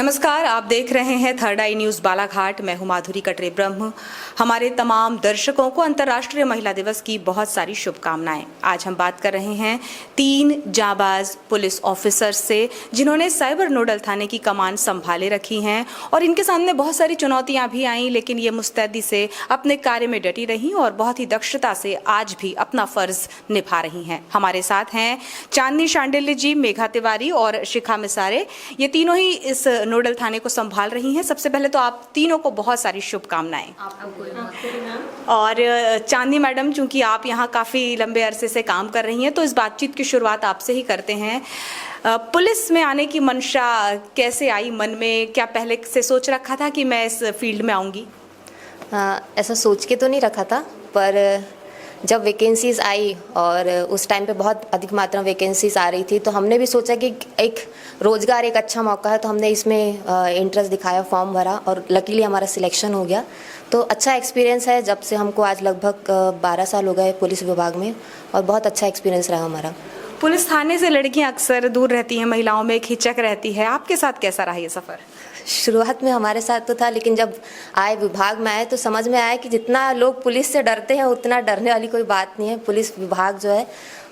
नमस्कार, आप देख रहे हैं थर्ड आई न्यूज़ बालाघाट। मैं हूं माधुरी कटरे ब्रह्म। हमारे तमाम दर्शकों को अंतर्राष्ट्रीय महिला दिवस की बहुत सारी शुभकामनाएं। आज हम बात कर रहे हैं 3 जांबाज पुलिस ऑफिसर से जिन्होंने साइबर नोडल थाने की कमान संभाले रखी हैं और इनके सामने बहुत सारी चुनौतियां भी आईं, लेकिन ये मुस्तैदी से अपने कार्य में डटी रहीं और बहुत ही दक्षता से आज भी अपना फर्ज निभा रही हैं। हमारे साथ हैं चांदनी शांडिल्य जी, मेघा तिवारी और शिखा मिसारे। ये तीनों ही इस नोडल थाने को संभाल रही हैं। सबसे पहले तो आप तीनों को बहुत सारी शुभकामनाएं। और चांदनी मैडम, चूंकि आप यहाँ काफ़ी लंबे अरसे से काम कर रही हैं, तो इस बातचीत की शुरुआत आपसे ही करते हैं। पुलिस में आने की मंशा कैसे आई मन में? क्या पहले से सोच रखा था कि मैं इस फील्ड में आऊँगी? ऐसा सोच के तो नहीं रखा था, पर जब वैकेंसीज़ आई और उस टाइम पे बहुत अधिक मात्रा में वैकेंसीज़ आ रही थी, तो हमने भी सोचा कि एक रोज़गार एक अच्छा मौका है, तो हमने इसमें इंटरेस्ट दिखाया, फॉर्म भरा और लकीली हमारा सिलेक्शन हो गया। तो अच्छा एक्सपीरियंस है। जब से हमको आज लगभग 12 साल हो गए पुलिस विभाग में और बहुत अच्छा एक्सपीरियंस रहा हमारा। पुलिस थाने से लड़कियां अक्सर दूर रहती हैं, महिलाओं में एक हिचक रहती है। आपके साथ कैसा रहा ये सफ़र? शुरुआत में हमारे साथ तो था, लेकिन जब आए विभाग में आए तो समझ में आया कि जितना लोग पुलिस से डरते हैं उतना डरने वाली कोई बात नहीं है। पुलिस विभाग जो है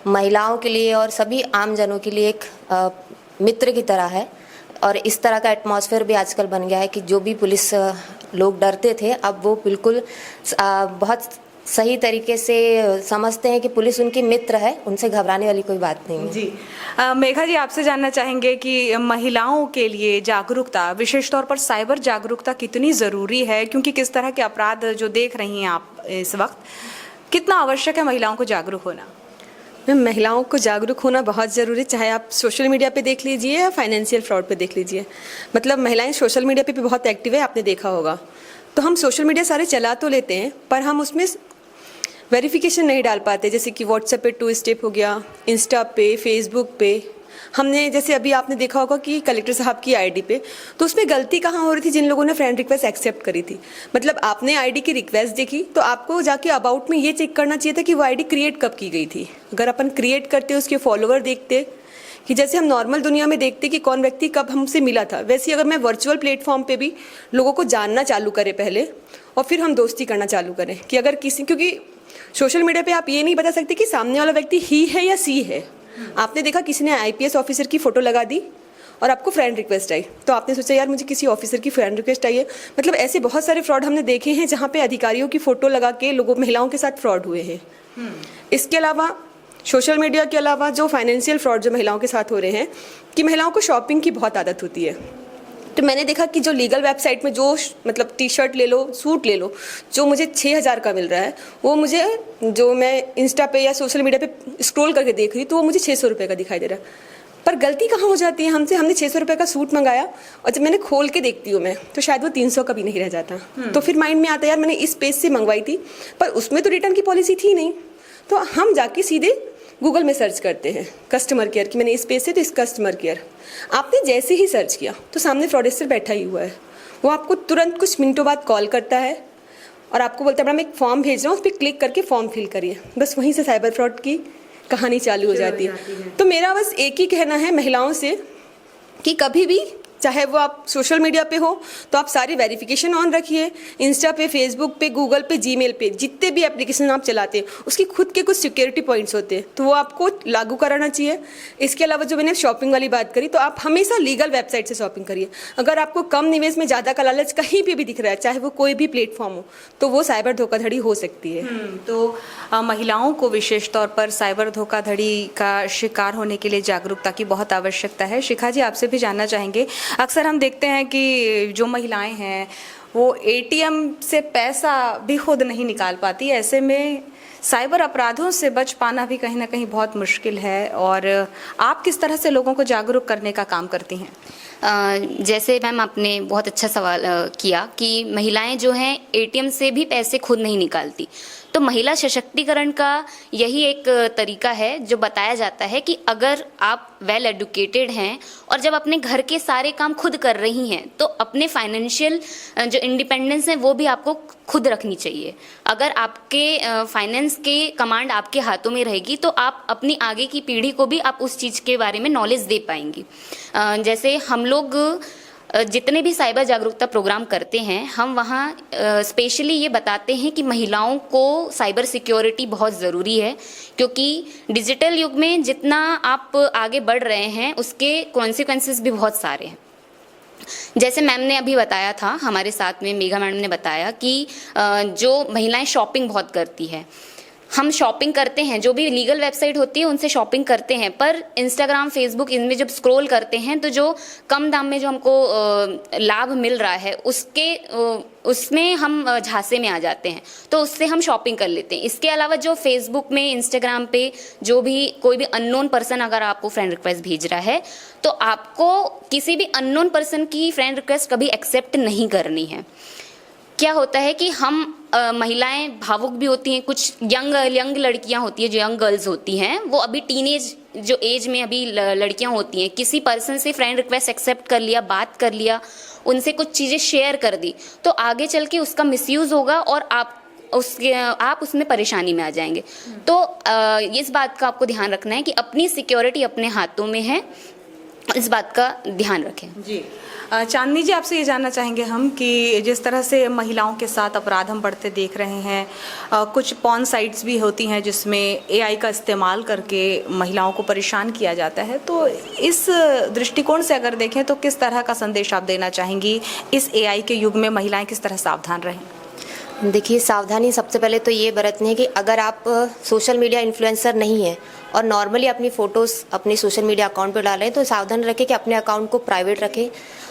महिलाओं के लिए और सभी आम जनों के लिए एक मित्र की तरह है और इस तरह का एटमॉस्फेयर भी आजकल बन गया है कि जो भी पुलिस लोग डरते थे, अब वो बिल्कुल बहुत सही तरीके से समझते हैं कि पुलिस उनकी मित्र है, उनसे घबराने वाली कोई बात नहीं है। जी मेघा जी, आपसे जानना चाहेंगे कि महिलाओं के लिए जागरूकता, विशेष तौर पर साइबर जागरूकता कितनी ज़रूरी है, क्योंकि किस तरह के अपराध जो देख रही हैं आप इस वक्त, कितना आवश्यक है महिलाओं को जागरूक होना? महिलाओं को जागरूक होना बहुत ज़रूरी है, चाहे आप सोशल मीडिया पे देख लीजिए या फाइनेंशियल फ्रॉड पे देख लीजिए। मतलब महिलाएं सोशल मीडिया पे भी बहुत एक्टिव है, आपने देखा होगा। तो हम सोशल मीडिया सारे चला तो लेते हैं, पर हम उसमें वेरिफिकेशन नहीं डाल पाते। जैसे कि व्हाट्सएप पे 2 स्टेप हो गया, इंस्टा पे, फेसबुक पे हमने, जैसे अभी आपने देखा होगा कि कलेक्टर साहब की आईडी पे, तो उसमें गलती कहाँ हो रही थी? जिन लोगों ने फ्रेंड रिक्वेस्ट एक्सेप्ट करी थी, मतलब आपने आईडी की रिक्वेस्ट देखी तो आपको जाके अबाउट में ये चेक करना चाहिए था कि वो आईडी क्रिएट कब की गई थी। अगर अपन क्रिएट करते उसके फॉलोवर देखते कि जैसे हम नॉर्मल दुनिया में देखते कि कौन व्यक्ति कब हमसे मिला था, वैसे अगर मैं वर्चुअल प्लेटफॉर्म पे भी लोगों को जानना चालू करें पहले और फिर हम दोस्ती करना चालू करें कि अगर किसी, क्योंकि सोशल मीडिया पे आप ये नहीं बता सकते कि सामने वाला व्यक्ति ही है या सी है। आपने देखा किसी ने आईपीएस ऑफिसर की फ़ोटो लगा दी और आपको फ्रेंड रिक्वेस्ट आई, तो आपने सोचा यार मुझे किसी ऑफिसर की फ्रेंड रिक्वेस्ट आई है। मतलब ऐसे बहुत सारे फ्रॉड हमने देखे हैं जहाँ पे अधिकारियों की फ़ोटो लगा के लोगों, महिलाओं के साथ फ्रॉड हुए हैं। इसके अलावा सोशल मीडिया के अलावा जो फाइनेंशियल फ्रॉड जो महिलाओं के साथ हो रहे हैं कि महिलाओं को शॉपिंग की बहुत आदत होती है। तो मैंने देखा कि जो लीगल वेबसाइट में जो मतलब टी शर्ट ले लो, सूट ले लो, जो मुझे 6000 का मिल रहा है, वो मुझे, जो मैं इंस्टा पे या सोशल मीडिया पे स्क्रॉल करके देख रही तो वो मुझे 600 रुपये का दिखाई दे रहा है। पर गलती कहाँ हो जाती है हमसे? हमने 600 रुपये का सूट मंगाया और जब मैंने खोल के देखती हूँ मैं, तो शायद वो 300 का भी नहीं रह जाता। तो फिर माइंड में आता है यार मैंने इस पेज से मंगवाई थी, पर उसमें तो रिटर्न की पॉलिसी थी नहीं। तो हम जाके सीधे गूगल में सर्च करते हैं कस्टमर केयर कि मैंने इस पेज से, तो इस कस्टमर केयर। आपने जैसे ही सर्च किया तो सामने फ्रॉडस्टर बैठा ही हुआ है। वो आपको तुरंत कुछ मिनटों बाद कॉल करता है और आपको बोलता है मैडम एक फॉर्म भेज रहा हूँ, उस पर क्लिक करके फॉर्म फिल करिए। बस वहीं से साइबर फ्रॉड की कहानी चालू हो जाती है। तो मेरा बस एक ही कहना है महिलाओं से कि कभी भी, चाहे वो आप सोशल मीडिया पे हो, तो आप सारी वेरिफिकेशन ऑन रखिए। इंस्टा पे, फेसबुक पे, गूगल पे, जीमेल पे, जितने भी एप्लीकेशन आप चलाते हैं उसकी खुद के कुछ सिक्योरिटी पॉइंट्स होते हैं, तो वो आपको लागू कराना चाहिए। इसके अलावा जो मैंने शॉपिंग वाली बात करी, तो आप हमेशा लीगल वेबसाइट से शॉपिंग करिए। अगर आपको कम निवेश में ज़्यादा का लालच कहीं पर भी दिख रहा है, चाहे वो कोई भी प्लेटफॉर्म हो, तो वो साइबर धोखाधड़ी हो सकती है। तो महिलाओं को विशेष तौर पर साइबर धोखाधड़ी का शिकार होने के लिए जागरूकता की बहुत आवश्यकता है। शिखा जी, आपसे भी जानना चाहेंगे, अक्सर हम देखते हैं कि जो महिलाएं हैं वो एटीएम से पैसा भी खुद नहीं निकाल पाती। ऐसे में साइबर अपराधों से बच पाना भी कहीं ना कहीं बहुत मुश्किल है, और आप किस तरह से लोगों को जागरूक करने का काम करती हैं? जैसे मैम आपने बहुत अच्छा सवाल किया कि महिलाएं जो हैं एटीएम से भी पैसे खुद नहीं निकालती। तो महिला सशक्तिकरण का यही एक तरीका है जो बताया जाता है कि अगर आप वेल एडुकेटेड हैं और जब अपने घर के सारे काम खुद कर रही हैं, तो अपने फाइनेंशियल जो इंडिपेंडेंस है वो भी आपको खुद रखनी चाहिए। अगर आपके फाइनेंस के कमांड आपके हाथों में रहेगी तो आप अपनी आगे की पीढ़ी को भी आप उस चीज़ के बारे में नॉलेज दे पाएंगी। जैसे हम लोग जितने भी साइबर जागरूकता प्रोग्राम करते हैं हम वहाँ स्पेशली ये बताते हैं कि महिलाओं को साइबर सिक्योरिटी बहुत ज़रूरी है, क्योंकि डिजिटल युग में जितना आप आगे बढ़ रहे हैं उसके कॉन्सिक्वेंसेस भी बहुत सारे हैं। जैसे मैम ने अभी बताया था, हमारे साथ में मेघा मैडम ने बताया कि जो महिलाएं शॉपिंग बहुत करती है, हम शॉपिंग करते हैं, जो भी लीगल वेबसाइट होती है उनसे शॉपिंग करते हैं, पर इंस्टाग्राम फेसबुक इनमें जब स्क्रॉल करते हैं तो जो कम दाम में जो हमको लाभ मिल रहा है उसमें हम झांसे में आ जाते हैं, तो उससे हम शॉपिंग कर लेते हैं। इसके अलावा जो फेसबुक में, इंस्टाग्राम पे जो भी कोई भी अननोन पर्सन अगर आपको फ्रेंड रिक्वेस्ट भेज रहा है तो आपको किसी भी अननोन पर्सन की फ्रेंड रिक्वेस्ट कभी एक्सेप्ट नहीं करनी है। क्या होता है कि हम महिलाएं भावुक भी होती हैं, कुछ यंग लड़कियां होती हैं, जो यंग गर्ल्स होती हैं, वो अभी टीनेज जो एज में अभी लड़कियां होती हैं, किसी पर्सन से फ्रेंड रिक्वेस्ट एक्सेप्ट कर लिया, बात कर लिया, उनसे कुछ चीज़ें शेयर कर दी, तो आगे चल के उसका मिसयूज़ होगा और आप उसमें परेशानी में आ जाएंगे। तो इस बात का आपको ध्यान रखना है कि अपनी सिक्योरिटी अपने हाथों में है, इस बात का ध्यान रखें। जी चांदनी जी, आपसे ये जानना चाहेंगे हम कि जिस तरह से महिलाओं के साथ अपराध हम बढ़ते देख रहे हैं, कुछ पॉर्न साइट्स भी होती हैं जिसमें एआई का इस्तेमाल करके महिलाओं को परेशान किया जाता है, तो इस दृष्टिकोण से अगर देखें तो किस तरह का संदेश आप देना चाहेंगी? इस एआई के युग में महिलाएं किस तरह सावधान रहें? देखिए, सावधानी सबसे पहले तो ये बरतनी है कि अगर आप सोशल मीडिया इन्फ्लुएंसर नहीं है और नॉर्मली अपनी फ़ोटोज़ अपने सोशल मीडिया अकाउंट पर डाल रहे हैं तो सावधान रखें कि अपने अकाउंट को प्राइवेट रखें।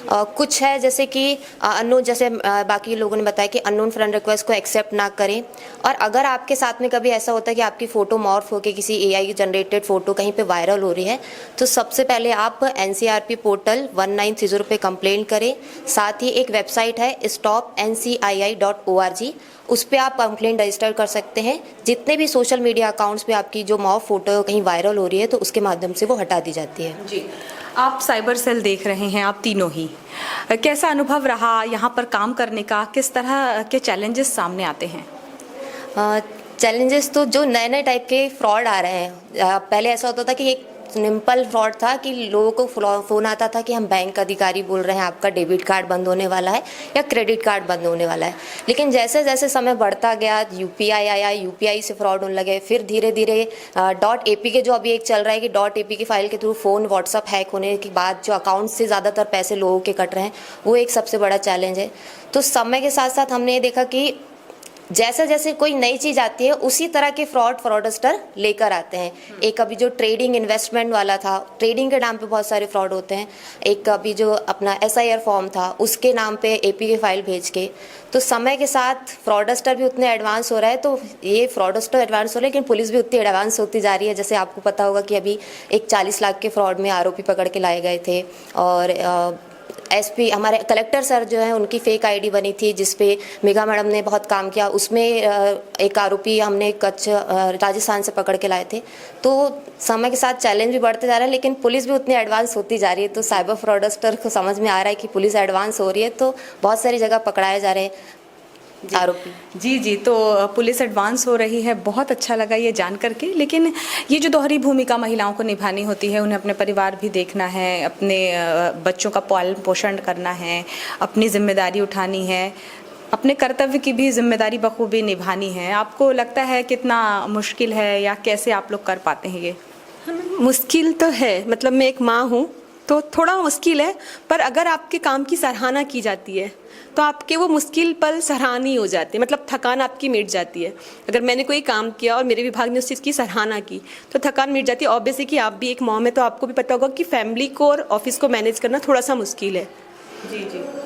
कुछ है जैसे कि अननोन, जैसे बाकी लोगों ने बताया कि अननोन फ्रेंड रिक्वेस्ट को एक्सेप्ट ना करें। और अगर आपके साथ में कभी ऐसा होता है कि आपकी फ़ोटो मॉर्फ होकर किसी एआई जनरेटेड फ़ोटो कहीं पे वायरल हो रही है, तो सबसे पहले आप NCRP पोर्टल 1930 पे कंप्लेंट करें। साथ ही एक वेबसाइट है stopncii.org, उस पर आप कंप्लेंट रजिस्टर कर सकते हैं। जितने भी सोशल मीडिया अकाउंट्स पे आपकी जो मॉर्फ फोटो कहीं वायरल हो रही है तो उसके माध्यम से वो हटा दी जाती है। जी, आप साइबर सेल देख रहे हैं, आप तीनों ही, कैसा अनुभव रहा यहाँ पर काम करने का? किस तरह के चैलेंजेस सामने आते हैं? चैलेंजेस तो जो नए नए टाइप के फ्रॉड आ रहे हैं, पहले ऐसा होता था कि एक सिंपल फ्रॉड था कि लोगों को फ़ोन आता था कि हम बैंक अधिकारी बोल रहे हैं, आपका डेबिट कार्ड बंद होने वाला है या क्रेडिट कार्ड बंद होने वाला है। लेकिन जैसे जैसे समय बढ़ता गया, UPI आया, UPI से फ्रॉड होने लगे, फिर धीरे धीरे .apk जो अभी एक चल रहा है कि .apk फाइल के थ्रू फ़ोन व्हाट्सअप हैक होने के बाद जो अकाउंट से ज़्यादातर पैसे लोगों के कट रहे हैं, वो एक सबसे बड़ा चैलेंज है। तो समय के साथ साथ हमने ये देखा कि जैसे जैसे कोई नई चीज़ आती है उसी तरह के फ्रॉडस्टर लेकर आते हैं। एक अभी जो ट्रेडिंग इन्वेस्टमेंट वाला था, ट्रेडिंग के नाम पे बहुत सारे फ्रॉड होते हैं। एक अभी जो अपना SIR फॉर्म था, उसके नाम पे APK फाइल भेज के। तो समय के साथ फ्रॉडस्टर भी उतने एडवांस हो रहा है, तो ये फ्रॉडस्टर एडवांस हो रहे हैं लेकिन पुलिस भी उतनी एडवांस होती जा रही है। जैसे आपको पता होगा कि अभी एक 40 लाख के फ्रॉड में आरोपी पकड़ के लाए गए थे, और SP हमारे कलेक्टर सर जो है उनकी फेक ID बनी थी जिसपे मेघा मैडम ने बहुत काम किया। उसमें एक आरोपी हमने कच्छ राजस्थान से पकड़ के लाए थे। तो समय के साथ चैलेंज भी बढ़ते जा रहे हैं लेकिन पुलिस भी उतनी एडवांस होती जा रही है। तो साइबर फ्रॉडस्टर को समझ में आ रहा है कि पुलिस एडवांस हो रही है, तो बहुत सारी जगह पकड़ाए जा रहे हैं आरोपी। जी, तो पुलिस एडवांस हो रही है, बहुत अच्छा लगा ये जान करके। लेकिन ये जो दोहरी भूमिका महिलाओं को निभानी होती है, उन्हें अपने परिवार भी देखना है, अपने बच्चों का पालन पोषण करना है, अपनी जिम्मेदारी उठानी है, अपने कर्तव्य की भी जिम्मेदारी बखूबी निभानी है। आपको लगता है कितना मुश्किल है या कैसे आप लोग कर पाते हैं ये? मुश्किल तो है, मतलब मैं एक माँ हूँ तो थोड़ा मुश्किल है, पर अगर आपके काम की सराहना की जाती है तो आपके वो मुश्किल पल सराहनीय हो जाते हैं, मतलब थकान आपकी मिट जाती है। अगर मैंने कोई काम किया और मेरे विभाग ने उस चीज़ की सराहना की तो थकान मिट जाती है। ऑब्वियसली कि आप भी एक मॉम है तो आपको भी पता होगा कि फैमिली को और ऑफिस को मैनेज करना थोड़ा सा मुश्किल है। जी,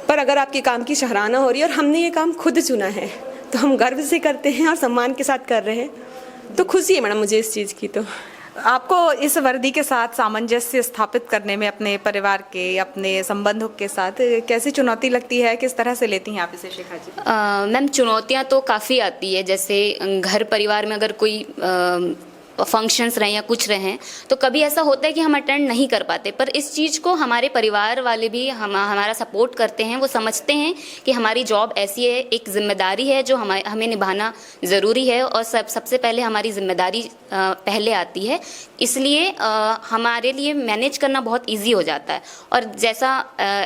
पर अगर आपके काम की सराहना हो रही है और हमने ये काम खुद चुना है तो हम गर्व से करते हैं और सम्मान के साथ कर रहे हैं, तो खुशी है मैडम मुझे इस चीज़ की। तो आपको इस वर्दी के साथ सामंजस्य स्थापित करने में अपने परिवार के, अपने संबंधों के साथ कैसी चुनौती लगती है? किस तरह से लेती हैं आप इसे शिखा जी? मैम, चुनौतियाँ तो काफ़ी आती है। जैसे घर परिवार में अगर कोई फंक्शंस रहें या कुछ रहें, तो कभी ऐसा होता है कि हम अटेंड नहीं कर पाते, पर इस चीज़ को हमारे परिवार वाले भी हमारा सपोर्ट करते हैं। वो समझते हैं कि हमारी जॉब ऐसी है, एक जिम्मेदारी है जो हमें निभाना ज़रूरी है, और सबसे पहले हमारी जिम्मेदारी पहले आती है, इसलिए हमारे लिए मैनेज करना बहुत ईजी हो जाता है। और जैसा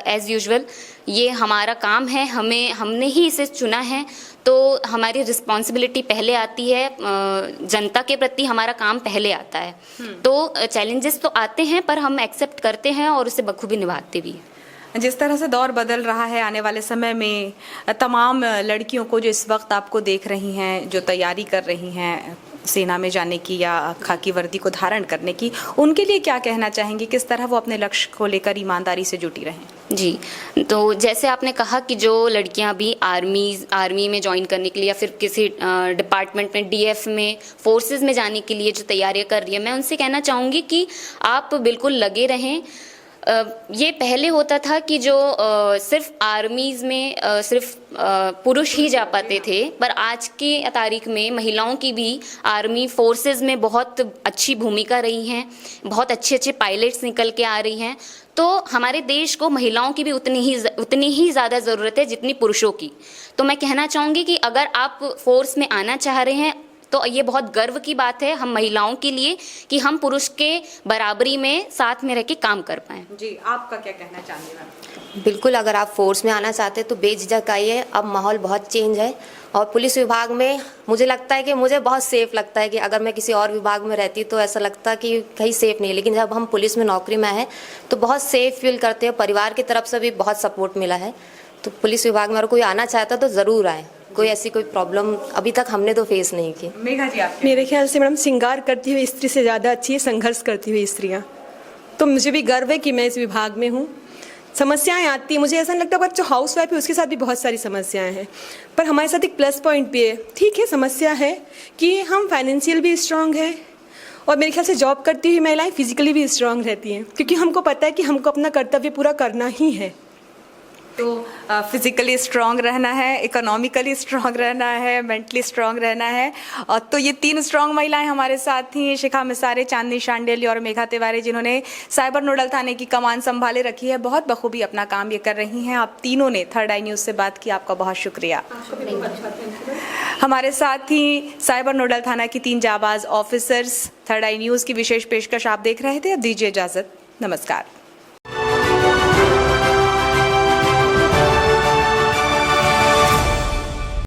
एज़ यूजुअल ये हमारा काम है, हमने ही इसे चुना है, तो हमारी रिस्पॉन्सिबिलिटी पहले आती है, जनता के प्रति हमारा काम पहले आता है। तो चैलेंजेस तो आते हैं, पर हम एक्सेप्ट करते हैं और उसे बखूबी निभाते भी हैं। जिस तरह से दौर बदल रहा है, आने वाले समय में तमाम लड़कियों को जो इस वक्त आपको देख रही हैं, जो तैयारी कर रही हैं सेना में जाने की या खाकी वर्दी को धारण करने की, उनके लिए क्या कहना चाहेंगे? किस तरह वो अपने लक्ष्य को लेकर ईमानदारी से जुटी रहें? जी, तो जैसे आपने कहा कि जो लड़कियां भी आर्मी में ज्वाइन करने के लिए या फिर किसी डिपार्टमेंट में, डीएफ में, फोर्सेस में जाने के लिए जो तैयारियां कर रही है, मैं उनसे कहना चाहूँगी कि आप बिल्कुल लगे रहें। ये पहले होता था कि जो सिर्फ आर्मीज़ में सिर्फ पुरुष ही जा पाते थे, पर आज के तारीख में महिलाओं की भी आर्मी फोर्सेस में बहुत अच्छी भूमिका रही हैं, बहुत अच्छे अच्छे पायलट्स निकल के आ रही हैं। तो हमारे देश को महिलाओं की भी उतनी ही ज़्यादा ज़रूरत है जितनी पुरुषों की। तो मैं कहना चाहूँगी कि अगर आप फोर्स में आना चाह रहे हैं तो ये बहुत गर्व की बात है हम महिलाओं के लिए कि हम पुरुष के बराबरी में साथ में रह के काम कर पाएं। जी, आपका क्या कहना चाहेंगे मैम? बिल्कुल, अगर आप फोर्स में आना चाहते हैं तो बेझिझक आइए। अब माहौल बहुत चेंज है, और पुलिस विभाग में मुझे लगता है कि मुझे बहुत सेफ़ लगता है कि अगर मैं किसी और विभाग में रहती तो ऐसा लगता कि कहीं सेफ़ नहीं है, लेकिन जब हम पुलिस में नौकरी में है तो बहुत सेफ़ फील करते हैं। परिवार की तरफ से भी बहुत सपोर्ट मिला है, तो पुलिस विभाग में अगर कोई आना चाहता तो ज़रूर आए। कोई ऐसी कोई प्रॉब्लम अभी तक हमने तो फेस नहीं की। मेघा जी, आप? मेरे ख्याल से मैडम, श्रृंगार करती हुई स्त्री से ज़्यादा अच्छी है संघर्ष करती हुई स्त्रियाँ। तो मुझे भी गर्व है कि मैं इस विभाग में हूँ। समस्याएं आती हैं, मुझे ऐसा नहीं लगता, जो हाउस वाइफ है उसके साथ भी बहुत सारी समस्याएं हैं, पर हमारे साथ एक प्लस पॉइंट भी है। ठीक है, समस्या है कि हम फाइनेंशियल भी स्ट्रांग है, और मेरे ख्याल से जॉब करती हुई महिलाएं फिजिकली भी स्ट्रांग रहती हैं, क्योंकि हमको पता है कि हमको अपना कर्तव्य पूरा करना ही है। तो फिजिकली स्ट्रांग रहना है, इकोनॉमिकली स्ट्रांग रहना है, मेंटली स्ट्रांग रहना है। और तो ये 3 स्ट्रांग महिलाएं हमारे साथ थी, शिखा मिसारे, चांदनी शांडिल्य और मेघा तिवारी, जिन्होंने साइबर नोडल थाने की कमान संभाले रखी है। बहुत बखूबी अपना काम ये कर रही हैं। आप तीनों ने थर्ड आई न्यूज़ से बात की, आपका बहुत शुक्रिया। हमारे साथ ही साइबर नोडल थाना की 3 जाबाज ऑफिसर्स। थर्ड आई न्यूज़ की विशेष पेशकश आप देख रहे थे। अब दीजिए इजाज़त, नमस्कार।